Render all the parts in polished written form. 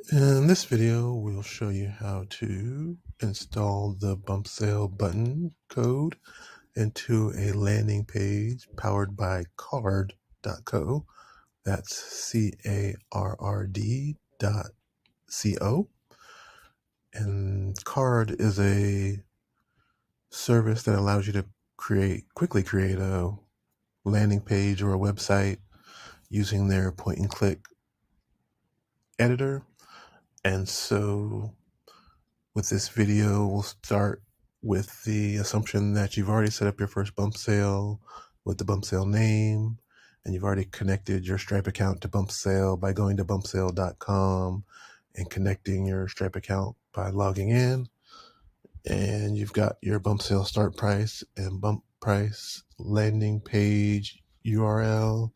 In this video, we'll show you how to install the Bumpsale Button code into a landing page powered by card.co. That's CARRD.co. And Card is a service that allows you to quickly create a landing page or a website using their point and click editor. And so with this video, we'll start with the assumption that you've already set up your first bump sale with the bump sale name, and you've already connected your Stripe account to Bumpsale by going to bumpsale.com and connecting your Stripe account by logging in. And you've got your bump sale start price and bump price landing page URL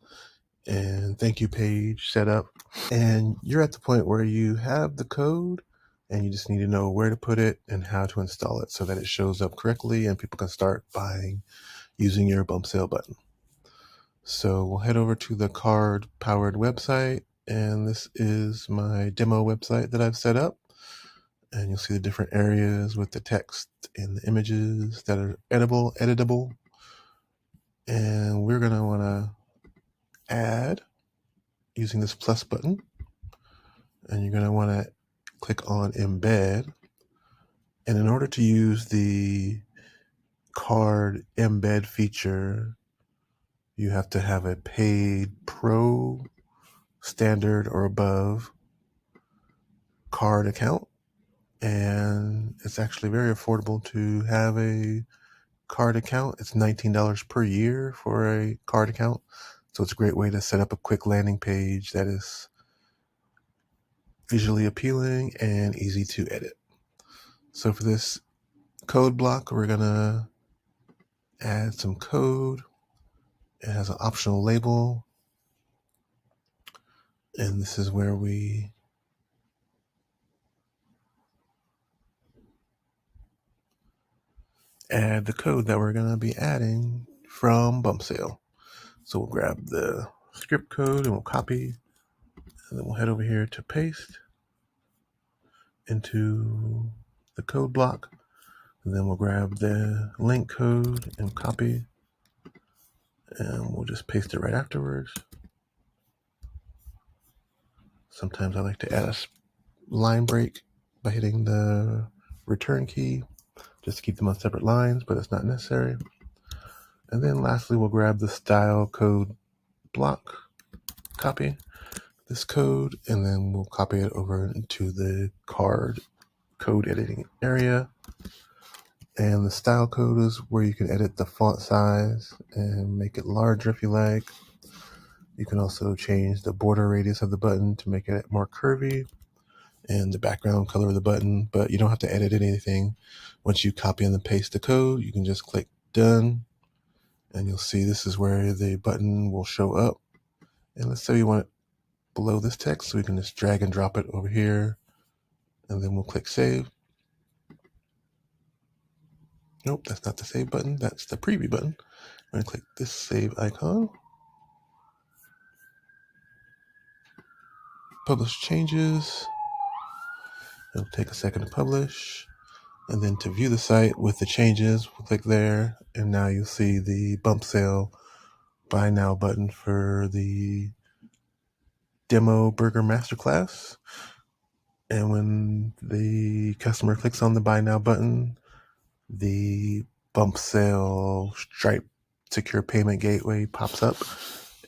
and thank you page set up. And you're at the point where you have the code and you just need to know where to put it and how to install it so that it shows up correctly and people can start buying using your bump sale button. So we'll head over to the card powered website, and this is my demo website that I've set up. And you'll see the different areas with the text and the images that are editable. And we're going to want to add using this plus button. And you're going to want to click on embed. And in order to use the card embed feature, you have to have a paid pro, standard, or above card account. And it's actually very affordable to have a card account. It's $19 per year for a card account. So it's a great way to set up a quick landing page that is visually appealing and easy to edit. So for this code block, we're going to add some code. It has an optional label. And this is where we add the code that we're going to be adding from Bumpsale. So we'll grab the script code and we'll copy, and then we'll head over here to paste into the code block, and then we'll grab the link code and copy, and we'll just paste it right afterwards. Sometimes I like to add a line break by hitting the return key just to keep them on separate lines, but it's not necessary. And then lastly, we'll grab the style code block, copy this code, and then we'll copy it over into the card code editing area. And the style code is where you can edit the font size and make it larger if you like. You can also change the border radius of the button to make it more curvy and the background color of the button, but you don't have to edit anything. Once you copy and then paste the code, you can just click done, and you'll see this is where the button will show up. And let's say you want it below this text, so we can just drag and drop it over here, and then we'll click save. Nope, that's not the save button, that's the preview button. I'm going to click this save icon. Publish changes. It'll take a second to publish. And then to view the site with the changes, we'll click there. And now you'll see the bump sale buy now button for the demo burger masterclass. And when the customer clicks on the buy now button, the bump sale Stripe secure payment gateway pops up,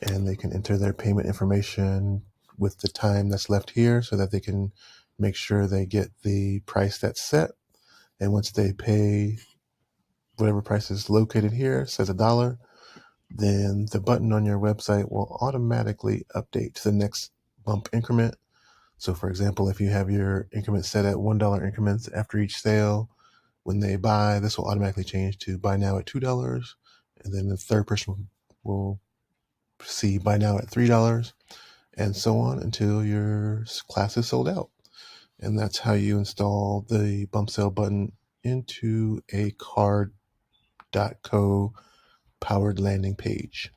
and they can enter their payment information with the time that's left here so that they can make sure they get the price that's set. And once they pay whatever price is located here, says $1, then the button on your website will automatically update to the next bump increment. So for example, if you have your increment set at $1 increments after each sale, when they buy, this will automatically change to buy now at $2. And then the third person will see buy now at $3, and so on until your class is sold out. And that's how you install the bump sale button into a card.co powered landing page.